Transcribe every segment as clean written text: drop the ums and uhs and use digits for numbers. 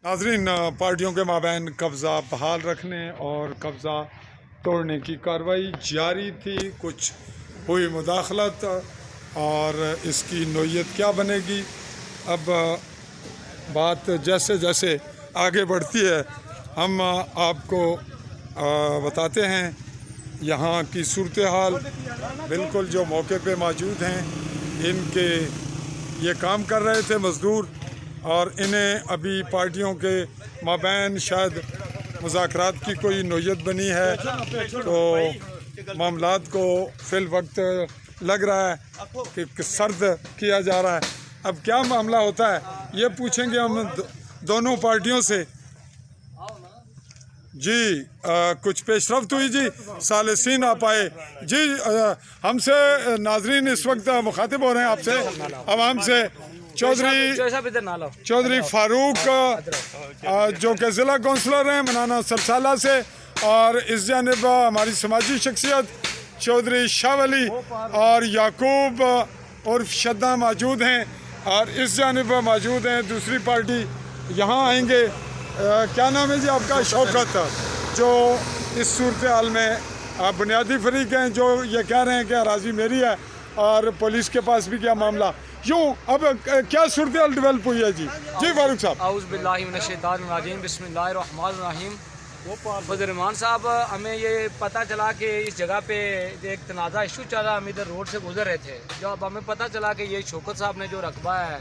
नाज़रीन, पार्टियों के माबैन कब्ज़ा बहाल रखने और कब्ज़ा तोड़ने की कार्रवाई जारी थी। कुछ हुई मुदाखलत और इसकी नोयत क्या बनेगी, अब बात जैसे जैसे आगे बढ़ती है हम आपको बताते हैं। यहाँ की सूरत हाल बिल्कुल जो मौके पे मौजूद हैं, इनके ये काम कर रहे थे मज़दूर और इन्हें अभी पार्टियों के माबैन शायद मुज़ाकरात की कोई नोयत बनी है, तो मामलात को फिल वक्त लग रहा है कि सर्द किया जा रहा है। अब क्या मामला होता है ये पूछेंगे हम दोनों पार्टियों से। जी कुछ पेशरफ्त हुई जी, सालिसीन आप आए जी। हमसे नाजरीन इस वक्त मुखातिब हो रहे हैं आपसे आवाम से। चौधरी फारूक जो कि ज़िला कौंसलर हैं मनाना सरसाला से, और इस जानिब हमारी समाजी शख्सियत चौधरी शाह वली और याकूब उर्फ शद्दा मौजूद हैं, और इस जानिब मौजूद हैं दूसरी पार्टी। यहाँ आएंगे, क्या नाम है जी आपका? शौकत, जो इस सूरत हाल में बुनियादी फरीक हैं, जो ये कह रहे हैं कि अराजी मेरी है और पुलिस के पास भी क्या मामला। यूँ अब क्या सूरत हाल डेवलप हुई है जी? जी फारूक साहब। औज़ुबिल्लाहिमिनश्शैतानिर्रजीम, बिस्मिल्लाहिर्रहमानिर्रहीम। फजलरहमान साहब, हमें ये पता चला कि इस जगह पे एक तनाज़ा इशू चल रहा। हम इधर रोड से गुजर रहे थे, जब हमें पता चला कि ये शौकत साहब ने जो रकबा है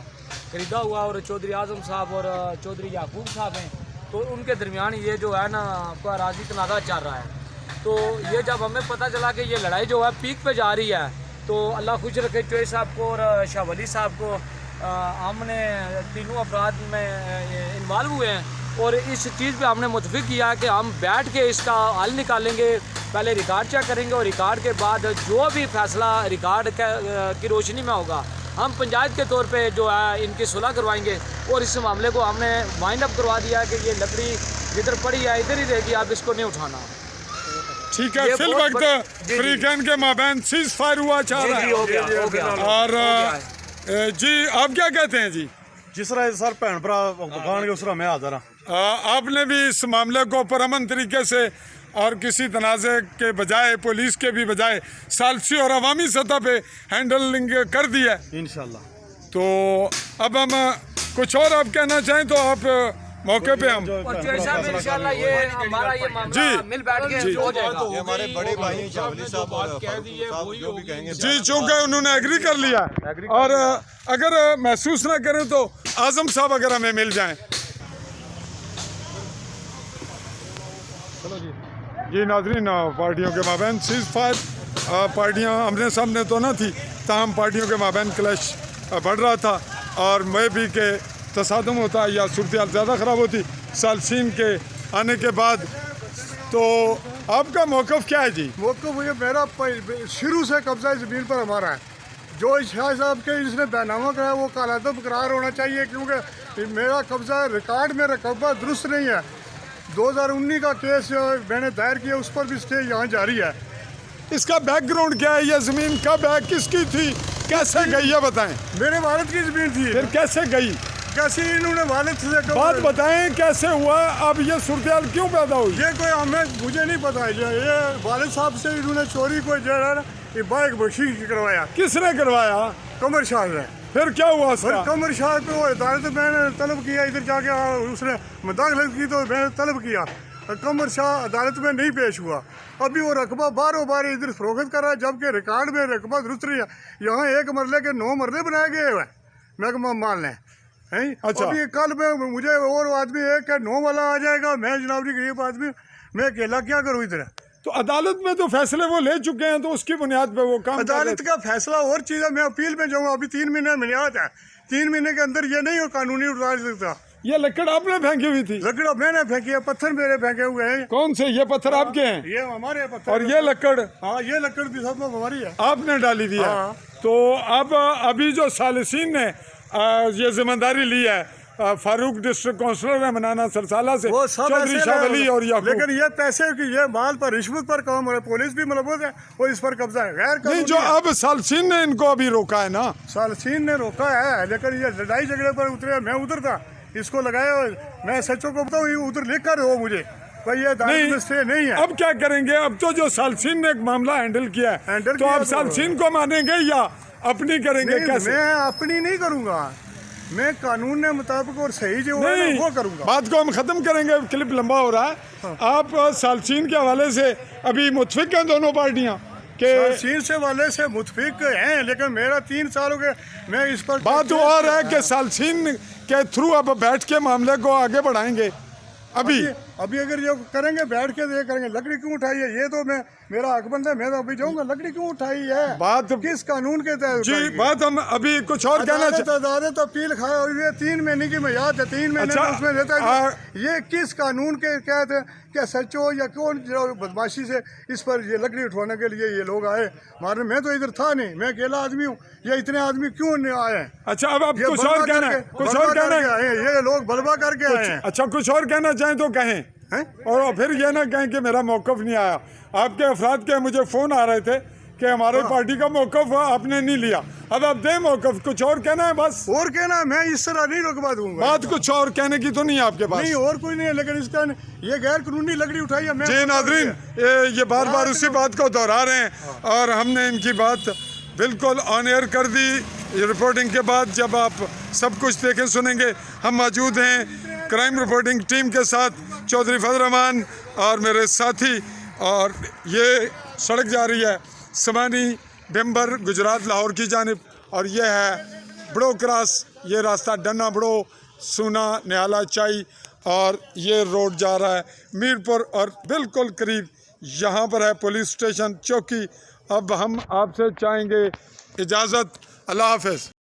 खरीदा हुआ और चौधरी आज़म साहब और चौधरी याकूब साहब हैं, तो उनके दरमियान ये जो है ना अराजी तनाज़ा चल रहा है। तो ये जब हमें पता चला कि ये लड़ाई जो है पीक पे जा रही है, तो अल्लाह खुश रखे चौधरी साहब को और शाह वली साहब को, हमने तीनों अफराद में इन्वॉल्व हुए हैं और इस चीज़ पे हमने मुतफिक किया कि हम बैठ के इसका हल निकालेंगे। पहले रिकॉर्ड चेक करेंगे और रिकॉर्ड के बाद जो भी फैसला रिकॉर्ड की रोशनी में होगा, हम पंचायत के तौर पे जो है इनकी सुलह करवाएंगे। और इस मामले को हमने वाइंड अप करवा दिया कि ये लकड़ी जिधर पड़ी है इधर ही रहेगी, आप इसको नहीं उठाना। ठीक है, फिल वक्त फ्रीकैन के माबैन सीज फायर हुआ चाह रहा है। हो गया। और जी आप क्या कहते हैं जी? जिस तरह सर भैन भरा बगान के उस तरह मैं हाजिर हाँ। आपने भी इस मामले को पुरअमन तरीके से और किसी तनाज़े के बजाय, पुलिस के भी बजाय, सालसी और अवामी सतह पे हैंडलिंग कर दी है इंशाल्लाह। तो अब हम कुछ और आप कहना चाहें तो आप मौके पे हम इंशाल्लाह ये हमारा ये मामला मिल बैठ के हो जाएगा। ये हमारे बड़े भाई शावली साहब और साहब जो भी कहेंगे जी, चूँकि उन्होंने एग्री कर लिया, और अगर महसूस ना करें तो आज़म साहब अगर हमें मिल जाएं। जी नाजरीन, पार्टियों के माबैन सीज फायर, पार्टियाँ आमने सामने तो ना थी, ताहम पार्टियों के माबैन क्लैश बढ़ रहा था और मैं भी के तसादम होता या सूरत हाल ज़्यादा ख़राब होती सालसीन के आने के बाद। तो आपका मौक़िफ़ क्या है जी? मौक़िफ़ ये मेरा शुरू से कब्ज़ा ज़मीन पर हमारा है। जो शाह साहब के इसने बैनामा कराया वो कालादम करार होना चाहिए, क्योंकि मेरा कब्ज़ा रिकॉर्ड में रकबा दुरुस्त नहीं है। 2019 का केस मैंने दायर किया, उस पर भी स्टे यहाँ जारी है। इसका बैकग्राउंड क्या है? ये ज़मीन कब है, किसकी थी, कैसे गई है बताएं। मेरे वालिद की ज़मीन थी। फिर कैसे गई? कैसे इन्होंने वालिद से बात बताएं, कैसे हुआ? अब ये सूरत हाल क्यों पैदा हुई? ये कोई मुझे नहीं पता। ये वालिद साहब से इन्होंने चोरी को जो है ये बाइक बख्शी करवाया। किसने करवाया? कमर शाह ने। फिर क्या हुआ उसका? कमर शाह को अदालत मैंने तलब किया, इधर जाके उसने मुदाखलत की तो मैंने तलब किया। कमर शाह अदालत में नहीं पेश हुआ। अभी वो रकबा बारों बार इधर फरोख्त कर रहा है, जबकि रिकॉर्ड में रकबा दुरुस्त नहीं है। यहाँ एक मरले के 9 मरले बनाए गए हुए महकमा माल ने। अच्छा, अभी कल में मुझे और आदमी है क्या 9 वाला आ जाएगा, मैं जनाबी गरीब आदमी, मैं अकेला क्या करूँ इधर। तो अदालत में तो फैसले वो ले चुके हैं, तो उसकी बुनियाद पे वो काम अदालत का फैसला और चीज़ है। मैं अपील में जाऊँगा, अभी 3 महीने मियाद है। 3 महीने के अंदर ये नहीं हो कानूनी उतार सकता। ये लकड़ आपने फेंकी हुई थी? लकड़ मैंने फेंकी है, पत्थर मेरे फेंके हुए हैं। कौन से? ये पत्थर आपके हैं? ये हमारे पत्थर। और ये लकड़? हाँ, ये लकड़ भी सब हमारी है, आपने डाली थी? तो अब अभी जो सालिसीन ने ये जिम्मेदारी ली है, फारूक डिस्ट्रिक्ट काउंसलर है मनाना सरसाला से, वो सब चौधरी शाह वली और याकूब। लेकिन ये पैसे की ये माल पर रिश्वत पर काम हो रहा है, पुलिस भी मुलव्वस है और इस पर कब्जा है गैर नहीं। जो अब सालसीन ने इनको अभी रोका है ना, सालसीन ने रोका है, लेकिन ये लड़ाई झगड़े पर उतरे। मैं उधर था, इसको लगाया। मैं सचो को बताऊँ, ये उधर लिख कर हो मुझे भाई, ये अदालत में स्टे नहीं है। अब क्या करेंगे? अब तो जो सालसीन ने एक मामला हैंडल किया है, हैंडल तो किया आप तो- सालसीन को मानेंगे या अपनी करेंगे? नहीं, कैसे? मैं अपनी नहीं करूंगा, मैं कानून के मुताबिक और सही जो है नहीं, ना, वो करूंगा। बात को हम खत्म करेंगे, क्लिप लंबा हो रहा है। आप सालसीन के हवाले से अभी मुतफिक हैं दोनों पार्टियां के? सीन से वाले से मुतफिक हैं, लेकिन मेरा 3 सालों के मैं इस पर बात और है कि सालसीन के थ्रू अब बैठ के मामले को आगे बढ़ाएंगे। अभी अगर ये करेंगे बैठ के ये करेंगे, लकड़ी क्यों उठाई है? ये तो मेरा हक बनता है, मैं तो अभी जाऊंगा। लकड़ी क्यों उठाई है? बात किस कानून के तहत जी, उठाई है? बात हम अभी कुछ और कहना अदालत अपील खाया हुई है 3 महीने की, मैं याद है 3 महीने अच्छा, में उसमें देता है। ये किस कानून के तहत है? क्या सच हो या कौन जो बदमाशी से इस पर ये लकड़ी उठवाने के लिए ये लोग आए मारने? मैं तो इधर था नहीं, मैं अकेला आदमी हूँ, ये इतने आदमी क्यों नहीं आए हैं? अच्छा, अब ये कुछ और बलवा कहना है? करके- कुछ बलवा और कहना करके है? आए हैं, ये लोग बलवा करके आए हैं। अच्छा, कुछ और कहना चाहें तो कहें, हैं? और फिर ये ना कहें कि मेरा मौकफ नहीं आया। आपके अफराद के मुझे फ़ोन आ रहे थे कि हमारे पार्टी का मौकफ आपने नहीं लिया, अब आप दें मौकफ। कुछ और कहना है? बस और कहना, मैं इस तरह नहीं रुकवा दूंगा। बात कुछ और कहने की तो नहीं है आपके पास? नहीं, और कोई नहीं है, लेकिन इसका ये गैर कानूनी लकड़ी उठाई है। मैं जी नाजरीन, ये बार बार उसी बात को दोहरा रहे हैं और हमने इनकी बात बिल्कुल ऑन एयर कर दी। ये रिपोर्टिंग के बाद जब आप सब कुछ देखें सुनेंगे, हम मौजूद हैं क्राइम रिपोर्टिंग टीम के साथ, चौधरी फजल रहमान और मेरे साथी। और ये सड़क जा रही है समानी बेम्बर गुजरात लाहौर की जानिब, और ये है बड़ो क्रॉस, ये रास्ता डन्ना बड़ो सूना निहाला चाई, और ये रोड जा रहा है मीरपुर, और बिल्कुल करीब यहाँ पर है पुलिस स्टेशन चौकी। अब हम आपसे चाहेंगे इजाज़त, अल्लाह हाफ़िज़।